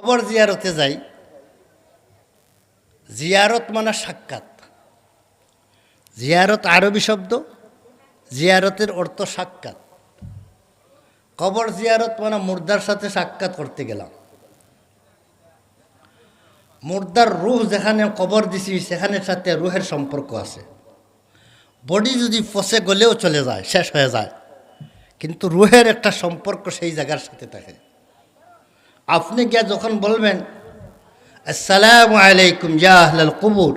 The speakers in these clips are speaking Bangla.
কবর জিয়ারতে যাই। জিয়ারত মানে সাক্ষাৎ। জিয়ারত আরবি শব্দ, জিয়ারতের অর্থ সাক্ষাৎ। কবর জিয়ারত মানে মুর্দার সাথে সাক্ষাৎ করতে গেলাম। মুর্দার রুহ যেখানে কবর দিছি সেখানে সাথে রুহের সম্পর্ক আছে। বডি যদি পচে গলেও চলে যায়, শেষ হয়ে যায়, কিন্তু রুহের একটা সম্পর্ক সেই জায়গার সাথে থাকে। আপনি গিয়া যখন বলবেন আসসালামু আলাইকুম ইয়া আহলাল কুবুর,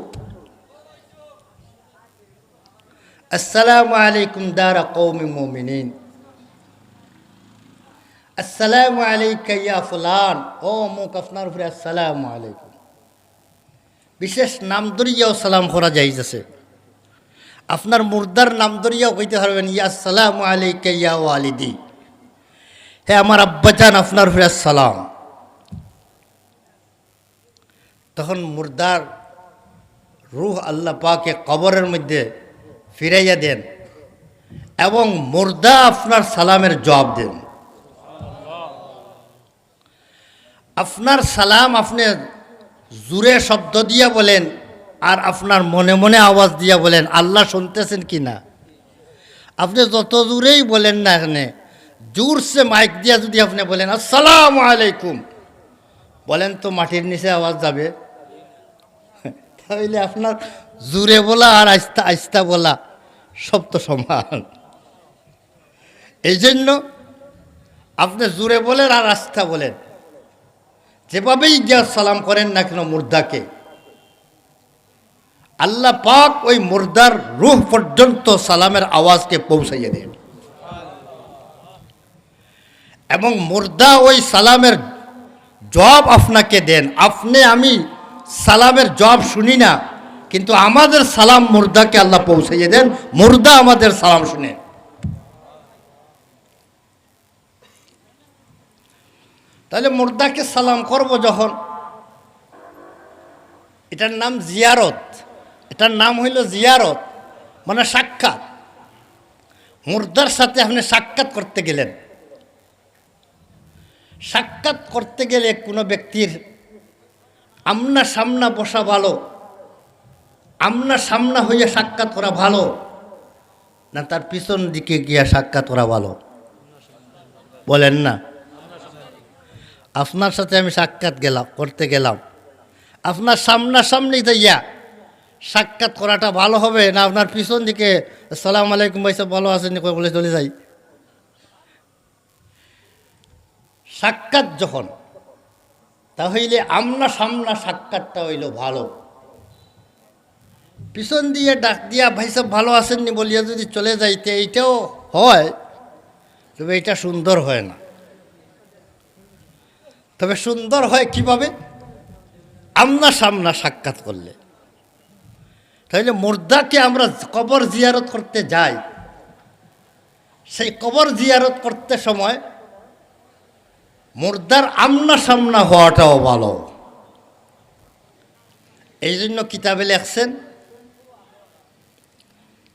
আসসালামু আলাইকুম দারা কওমি মুমিনিন, আসসালামু আলাইকা ইয়া ফুলান, ও মুখ আপনার উপরে আসসালামু আলাইকুম। বিশেষ নাম ধরিয়াও সালাম করা যাইতেছে। আপনার মুর্দার নাম ধরিয়াও কইতে পারবেন ইয়া আসসালামু আলাইকা ইয়া ওয়ালিদি, হে আমার আব্বাজান আপনার উপরে আসসালাম। তখন মুর্দার রূহ আল্লাহ পাকে কবরের মধ্যে ফিরাইয়া দেন এবং মুর্দা আপনার সালামের জবাব দেন। আপনার সালাম আপনি জুরে শব্দ দিয়া বলেন আর আপনার মনে মনে আওয়াজ দিয়া বলেন, আল্লাহ শুনতেছেন কি না। আপনি যত জোরেই বলেন না, এখানে জোরসে মাইক দিয়া যদি আপনি বলেন আসসালামু আলাইকুম, বলেন তো মাটির নিচে আওয়াজ যাবে। তাহলে আপনার জুরে বলা আর আস্তা আস্তা বলা সব তো সমান। এই জন্য আপনি জুরে বলেন আর আস্তা বলেন, যেভাবেই গিয়া সালাম করেন না কেন মুর্দাকে, আল্লাহ পাক ওই মুর্দার রূহ পর্যন্ত সালামের আওয়াজকে পৌঁছাইয়ে দেন এবং মুর্দা ওই সালামের জবাব আপনাকে দেন। আপনি আমি সালামের জবাব শুনি না, কিন্তু আমাদের সালাম মুর্দাকে আল্লাহ পৌঁছাইয়ে দেন, মুর্দা আমাদের সালাম শুনে। তাহলে মুর্দাকে সালাম করব যখন, এটার নাম জিয়ারত। এটার নাম হইল জিয়ারত, মানে সাক্ষাৎ। মুর্দার সাথে আপনি সাক্ষাৎ করতে গেলেন। সাক্ষাৎ করতে গেলে কোনো ব্যক্তির আমনা সামনা বসা ভালো, আমনা সামনা হইয়া সাক্ষাৎ করা ভালো, না তার পিছন দিকে গিয়া সাক্ষাৎ করা ভালো? বলেন না। আপনার সাথে আমি সাক্ষাৎ করতে গেলাম, আপনার সামনাসামনি যাইয়া সাক্ষাৎ করাটা ভালো হবে, না আপনার পিছন দিকে আসসালামু আলাইকুম ভাই সব ভালো আছেন বলে চলে যাই? সাক্ষাৎ যখন, তাহলে আমনা সামনা সাক্ষাৎটা হইল ভালো। পিছন দিয়ে ডাক দিয়া ভাই সব ভালো আছেননি বলিয়া যদি চলে যাইতে এইটাও হয়, তবে এটা সুন্দর হয় না। তবে সুন্দর হয় কিভাবে? আমনা সামনা সাক্ষাৎ করলে। তাহলে মুর্দাকে আমরা কবর জিয়ারত করতে যাই, সেই কবর জিয়ারত করতে সময় মুর্দার আমনা সামনা হওয়াটাও ভালো। এই জন্য কিতাবে লেখছেন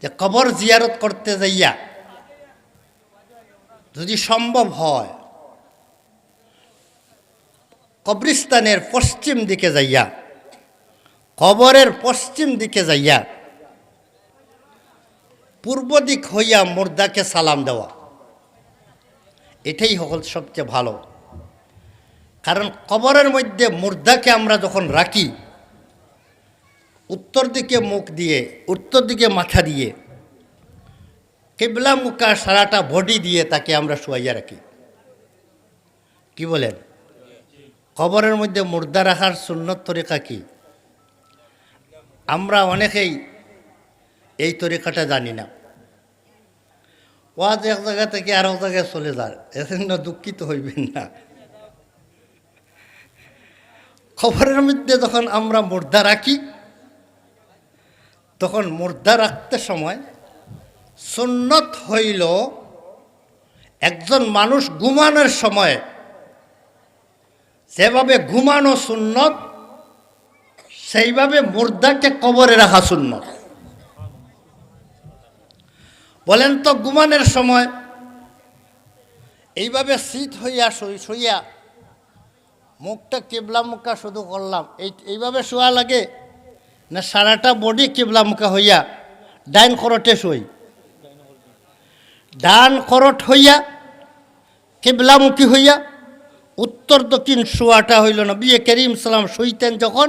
যে কবর জিয়ারত করতে যাইয়া যদি সম্ভব হয় কবরিস্তানের পশ্চিম দিকে যাইয়া, কবরের পশ্চিম দিকে যাইয়া পূর্ব দিক হইয়া মুর্দাকে সালাম দেওয়া, এটাই হল সবচেয়ে ভালো। কারণ কবরের মধ্যে মুর্দাকে আমরা যখন রাখি, উত্তর দিকে মুখ দিয়ে, উত্তর দিকে মাথা দিয়ে, কিবলা মুখা সারাটা বডি দিয়ে তাকে আমরা শুয়াইয়া রাখি। কি বলেন? কবরের মধ্যে মুর্দা রাখার সুন্নত তরিকা কি? আমরা অনেকেই এই তরিকাটা জানি না। ওয়াজ এক জায়গা থেকে আরো জায়গায় চলে যায়, এজন্য দুঃখিত হইবেন না। কবরের মধ্যে যখন আমরা মুর্দা রাখি, তখন মুর্দা রাখতে সময় সুন্নত হইল একজন মানুষ ঘুমানোর সময় যেভাবে ঘুমানো সুন্নত, সেইভাবে মুর্দাকে কবরে রাখা সুন্নত। বলেন তো, ঘুমানোর সময় এইভাবে শীত হইয়া শুইয়া মুখটা কিবলামুখা শুধু করলাম, এইভাবে শোয়া লাগে না সারাটা বডি কিবলামুখা হইয়া ডাইন করটে শুই? ডান করট হইয়া কিবলামুখী হইয়া উত্তর দক্ষিণ শোয়াটা হইল না। নবী করিম সাল্লাম শুইতেন যখন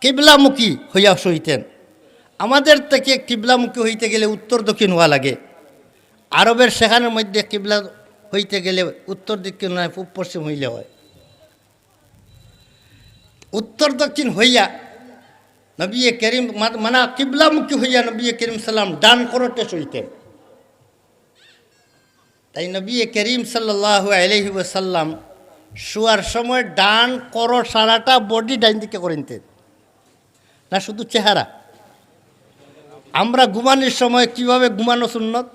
কিবলামুখী হইয়া শুইতেন। আমাদের থেকে কিবলামুখী হইতে গেলে উত্তর দক্ষিণ হওয়া লাগে। আরবের সেখানের মধ্যে কিবলা হইতে গেলে উত্তর দক্ষিণ নয়, পূব পশ্চিম হইলে হয়। উত্তর দক্ষিণ হইয়া নবী করিম মানে কিবলামুখী হইয়া নবী করিম সাল্লাম ডান করটে শুইতেন। তাই নবী করিম সাল্লাল্লাহু আলাইহি ওয়াসাল্লাম শোয়ার সময় ডান করো সারাটা বডি ডাইন দিকে করে নিতেন না, শুধু চেহারা। আমরা ঘুমানোর সময় কিভাবে ঘুমানো সুন্নত,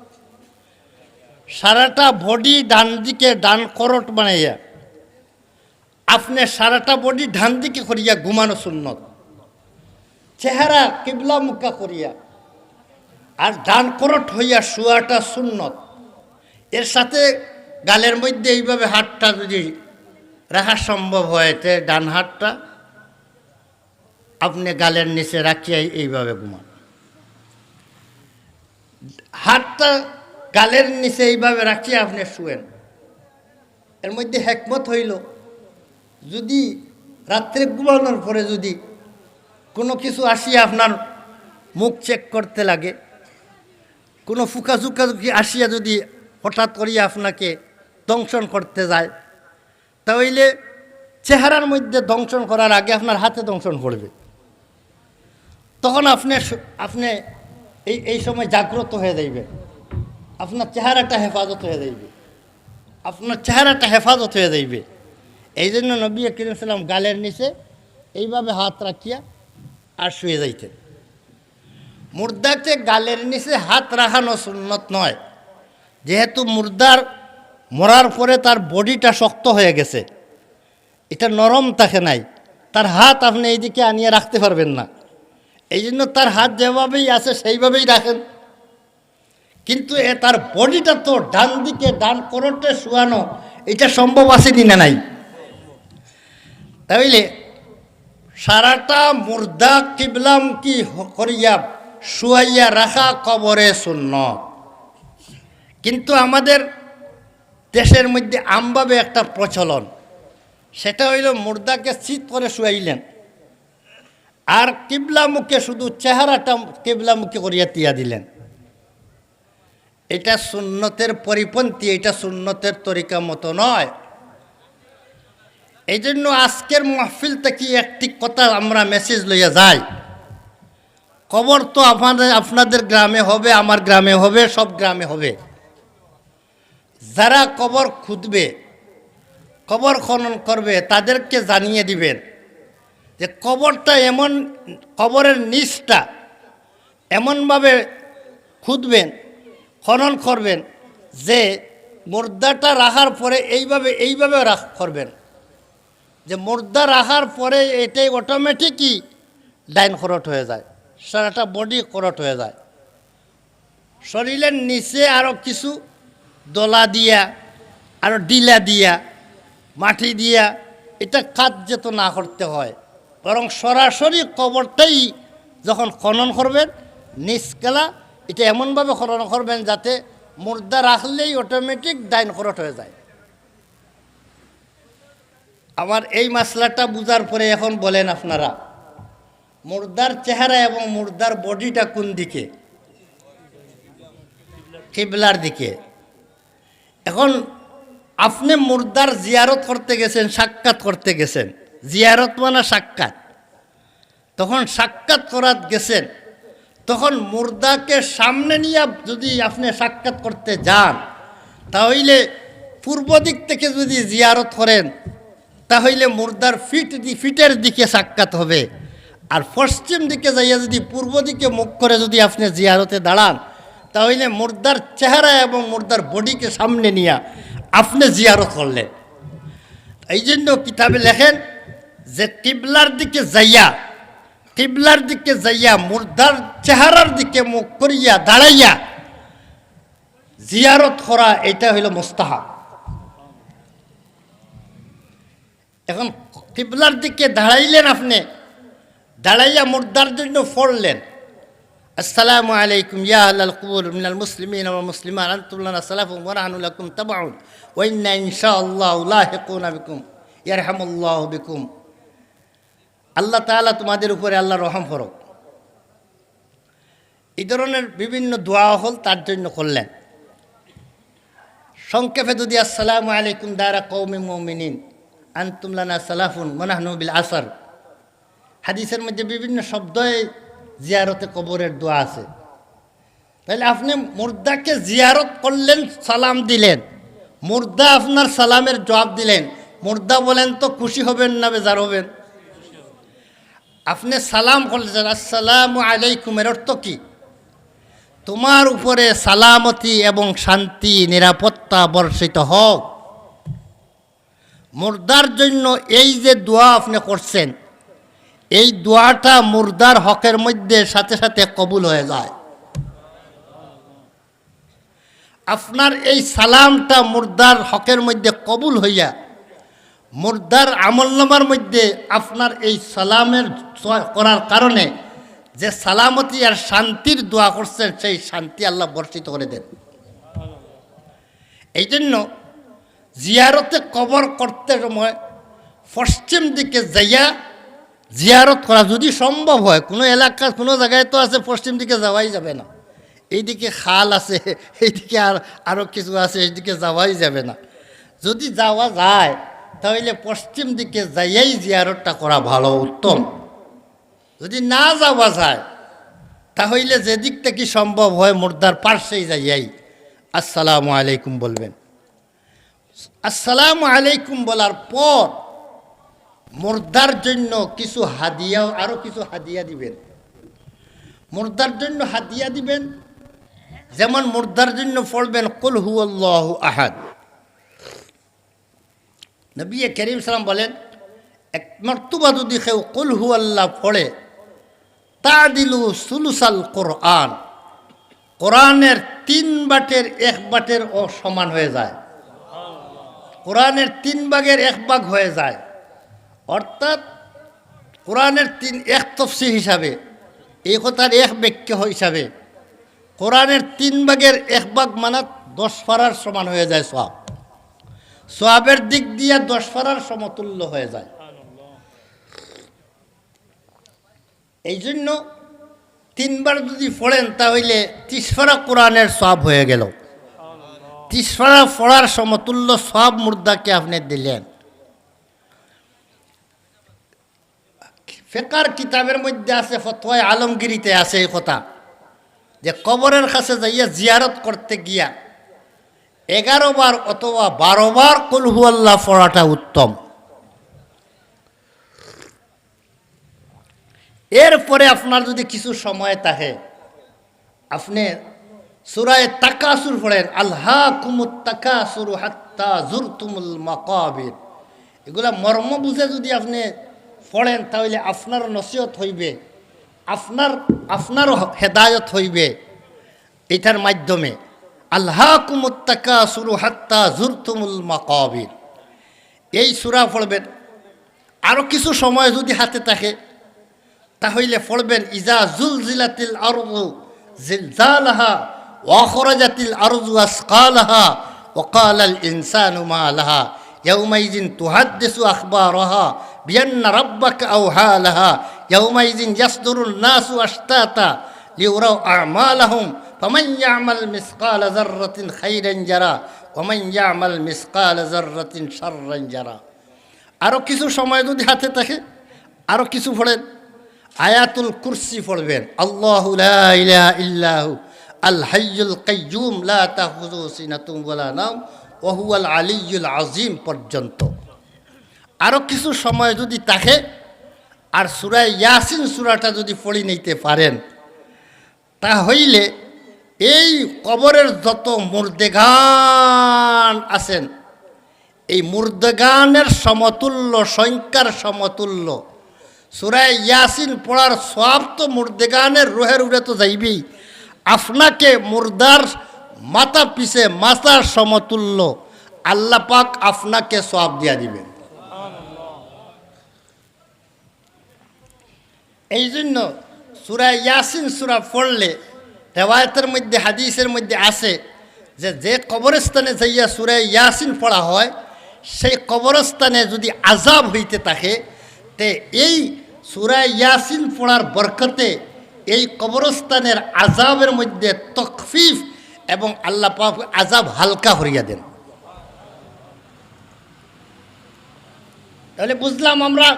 সারাটা বডি ডান দিকে ডান করট বানাইয়া আপনি সারাটা বডি ডান দিকে করিয়া ঘুমানো সুন্নত, চেহারা কিবলামুখা করিয়া আর ডান করট হইয়া শোয়াটা সুন্নত। এর সাথে গালের মধ্যে এইভাবে হাতটা যদি রাখা সম্ভব হয়, তে ডান হাতটা আপনি গালের নিচে রাখিয়া এইভাবে ঘুমান। হাতটা গালের নিচে এইভাবে রাখিয়া আপনি শুয়েন। এর মধ্যে হেকমত হইল, যদি রাত্রে ঘুমানোর পরে যদি কোনো কিছু আসিয়া আপনার মুখ চেক করতে লাগে, কোনো ফুকা চুকা আসিয়া যদি হঠাৎ করিয়া আপনাকে দংশন করতে যায়, তাহলে চেহারার মধ্যে দংশন করার আগে আপনার হাতে দংশন করবে। তখন আপনি এই সময় জাগ্রত হয়ে যাইবে, আপনার চেহারাটা হেফাজত হয়ে যাইবে, আপনার চেহারাটা হেফাজত হয়ে যাইবে। এই জন্য নবী করিম সাল্লাম গালের নিচে এইভাবে হাত রাখিয়া আর শুয়ে যাইতেন। মুর্দাকে গালের নিচে হাত রাখানো সুন্নত নয়, যেহেতু মুর্দার মরার পরে তার বডিটা শক্ত হয়ে গেছে, এটা নরম থাকে নাই, তার হাত আপনি এইদিকে আনিয়ে রাখতে পারবেন না। এই জন্য তার হাত যেভাবেই আছে সেইভাবেই রাখেন। কিন্তু তার বডিটা তো ডান দিকে ডান করটে শোয়ানো, এটা সম্ভব আছে কিনা নাই। তাইলে সারাটা মুর্দা কিবলামুখী করিয়া শুয়াইয়া রাখা কবরে সুন্নত। কিন্তু আমাদের দেশের মধ্যে আমভাবে একটা প্রচলন, সেটা হইল মুর্দাকে চিত করে শুয়াইলেন আর কিবলামুখে শুধু চেহারাটা কিবলামুখী করিয়া তিয়া দিলেন। এটা সুন্নতের পরিপন্থী, এটা সুন্নতের তরিকা মতো নয়। এই জন্য আজকের মাহফিল থেকে একটি কথা আমরা মেসেজ লইয়া যাই, কবর তো আপনাদের গ্রামে হবে, আমার গ্রামে হবে, সব গ্রামে হবে। যারা কবর খুঁদবে, কবর খনন করবে, তাদেরকে জানিয়ে দিবেন যে কবরটা এমন, কবরের নিচটা এমনভাবে খুঁদবেন, খনন করবেন যে মুর্দাটা রাখার পরে এইভাবে করবেন যে মুর্দা রাখার পরে এটাই অটোমেটিকই ডাইন করট হয়ে যায়, সারাটা বডি করট হয়ে যায়। শরীরের নিচে আরও কিছু দলা দিয়া, আরও ডিলা দিয়া, মাটি দিয়া এটা কাজ যেত না করতে হয়, বরং সরাসরি কবরটাই যখন খনন করবেন নিচকেলা এটা এমনভাবে খনন করবেন যাতে মুর্দা রাখলেই অটোমেটিক ডাইন করট হয়ে যায়। আমার এই মাসলাটা বুঝার পরে এখন বলেন আপনারা, মুর্দার চেহারা এবং মুর্দার বডিটা কোন দিকে? কিবলার দিকে। এখন আপনি মুর্দার জিয়ারত করতে গেছেন, সাক্ষাৎ করতে গেছেন, জিয়ারত মানে সাক্ষাৎ, তখন সাক্ষাৎ করাত গেছেন, তখন মুর্দাকে সামনে নিয়ে যদি আপনি সাক্ষাৎ করতে যান, তাহলে পূর্ব দিক থেকে যদি জিয়ারত করেন তাহলে মুর্দার ফিটের দিকে সাক্ষাৎ হবে। আর পশ্চিম দিকে যাইয়া যদি পূর্ব দিকে মুখ করে যদি আপনি জিয়ারতে দাঁড়ান, তাহলে মুর্দার চেহারা এবং মুর্দার বডিকে সামনে নিয়ে আপনি জিয়ারত করলেন। এই জন্য কিতাবে লেখেন যে কিবলার দিকে যাইয়া মুর্দার চেহারার দিকে মুখ করিয়া দাঁড়াইয়া জিয়ারত করা, এটা হইল মুস্তাহাব। এখন কিবলার দিকে দাঁড়াইলেন, আপনি দাঁড়াইয়া মুর্দার জন্য পড়লেন আসসালামু আলাইকুম ইয়া আহলাল কুবুর মিনাল মুসলিমিন ওয়াল মুসলিমাত আনতুম লানা সালাফুম ওয়া নাহনু লাকুম তাবউন ওয়া ইন্না ইনশাআল্লাহু লাহিকুনা বিকুম ইয়ারহামুল্লাহু বিকুম। আল্লাহ তাআলা তোমাদের উপরে আল্লাহ রহম করুক। এই ধরনের বিভিন্ন দোয়া হল তার জন্য করলেন। সংক্ষেপে যদি আসসালামু আলাইকুম দারা কওমি মুমিনিন আনতুম লানা সালাফুন ওয়া নাহনু বিল আসর, হাদিসের মধ্যে বিভিন্ন শব্দে জিয়ারতে কবরের দোয়া আছে। তাহলে আপনি মুর্দাকে জিয়ারত করলেন, সালাম দিলেন, মুর্দা আপনার সালামের জবাব দিলেন। মুর্দা বলেন তো খুশি হবেন না বেজার হবেন? আপনি সালাম করলেন আসসালামু আলাইকুম, এর অর্থ কি? তোমার উপরে সালামতি এবং শান্তি নিরাপত্তা বর্ষিত হোক। মুর্দার জন্য এই যে দোয়া আপনি করছেন, এই দোয়াটা মুর্দার হকের মধ্যে সাথে সাথে কবুল হয়ে যায়। আপনার এই সালামটা মুর্দার হকের মধ্যে কবুল হইয়া মুর্দার আমলনামার মধ্যে আপনার এই সালামের করার কারণে যে সালামতি আর শান্তির দোয়া করছেন, সেই শান্তি আল্লাহ বর্ষিত করে দেন। এই জন্য জিয়ারতে কবর করতে সময় পশ্চিম দিকে যাইয়া জিয়ারত করা যদি সম্ভব হয়। কোনো এলাকা কোনো জায়গায় তো আছে পশ্চিম দিকে যাওয়াই যাবে না, এইদিকে খাল আছে, এইদিকে আরও কিছু আছে, এইদিকে যাওয়াই যাবে না। যদি যাওয়া যায় তাহলে পশ্চিম দিকে যাইয়াই জিয়ারতটা করা ভালো, উত্তম। যদি না যাওয়া যায় তাহলে যেদিক থেকে সম্ভব হয় মুর্দার পার্শ্বেই যাইয়াই আসসালামু আলাইকুম বলবেন। আসসালামু আলাইকুম বলার পর মুর্দার জন্য কিছু হাদিয়া, আরও কিছু হাদিয়া দিবেন। মুর্দার জন্য হাদিয়া দিবেন, যেমন মুর্দার জন্য পড়বেন কুল হুয়াল্লাহু আহাদ। নবী করিম সাল্লাম বলেন, এক মর্তবা যদি কেউ কুল হুয়াল্লাহ পড়ে তাদিলু সুলুসাল কোরআন, কোরআনের 3 ভাগের 1 ভাগের ও সমান হয়ে যায়। কোরআনের 3 ভাগের 1 ভাগ হয়ে যায়, অর্থাৎ কোরআনের 1 তফসির হিসাবে, এই কথার 1 বাক্য হিসাবে কোরআনের 3 ভাগের 1 ভাগ মানে 10 পারার সমান হয়ে যায়। সোয়াবের দিক দিয়ে 10 পারার সমতুল্য হয়ে যায়। এই জন্য 3 বার যদি পড়েন তাহলে 30 পারা কোরআনের সওয়াব হয়ে গেল। 30 পারা পড়ার সমতুল্য সওয়াব মুর্দাকে আপনি দিলেন। ফিকহের কিতাবের মধ্যে আছে, ফতোয়া আলমগীরিতে আছে এই কথা, যে কবরের কাছে যাইয়া জিয়ারত করতে গিয়া 11 বার অথবা 12 বার কুল হুয়াল্লাহ পড়াটা উত্তম। এরপরে আপনার যদি কিছু সময় থাকে, আপনি সূরা তাকাসুর পড়েন, আলহাকুমুত তাকাসুরু হাত্তা যুরতুমুল মাকাবির। এগুলা মর্ম বুঝে যদি আপনি পড়েন তাহলে আপনার নসিহত হইবে, আপনার হেদায়ত হইবে এটার মাধ্যমে। আলহাকুমুত তাকাসুরু হাত্তা যুরতুমুল মাকাবির, এই সূরা পড়বেন। আরও কিছু সময় যদি হাতে থাকে তাহলে পড়বেন ইজা জুলজিলাতিল আরদু জিলজালাহা ওয়া আখরাজাতিল আরদু আসকালাহা ওয়া ক্বালাল ইনসানু মা লাহা ইয়াউমাইযিন তুহাদ্দিসু আখবারাহা বিআন্না রাব্বাকা আওহালাহা ইয়াউমাইযিন ইয়াসদুরুন নাসু আশতাতা লিউরাউ আমালাহুম ফামান ইয়ামাল মিসকালা যাররাতিন খাইরান যারা ওয়া মান ইয়ামাল মিসকালা যাররাতিন শাররান যারা। আরও কিছু সময় যদি হাতে থাকে আরও কিছু পড়েন। আয়াতুল কুরসি পড়বেন, আল্লাহু লা ইলাহা ইল্লাহু আল হাইয়ুল কাইয়্যুম লা তাখুযুহু সিনাতুন ওয়ালা নাওম ওয়া হুয়াল আলিয়্যুল আযীম পর্যন্ত। আরও কিছু সময় যদি থাকে আর সূরা ইয়াসিন সূরাটা যদি পড়ে নিতে পারেন তাহলে এই কবরের যত মুর্দেগান আছেন, এই মুর্দেগানের সমতুল্য, সংখ্যার সমতুল্য সূরা ইয়াসিন পড়ার সওয়াব তো মুর্দেগানের রুহের উড়ে তো যাইবেই, আপনাকে মুর্দার মাথা পিছে মাথার সমতুল্য আল্লাহ পাক আপনাকে সওয়াব দিয়া দিবেন। এই জন্য সূরা ইয়াসিন সূরা পড়লে রেওয়ায়তের মধ্যে হাদিসের মধ্যে আছে যে যে কবরস্থানে যাইয়া সূরা ইয়াসিন পড়া হয় সেই কবরস্থানে যদি আযাব হইতে থাকে তে এই সূরা ইয়াসিন পড়ার বরকতে এই কবরস্থানের আযাবের মধ্যে তখফিফ এবং আল্লাহ পাক আযাব হালকা করিয়া দেন। তাহলে বুঝলাম আমরা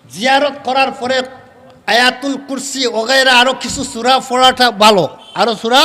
জিয়ারত করার পরে আয়াতুল কুরসি ওগাইরা আরও কিছু সূরা পড়াটা ভালো, আরও সূরা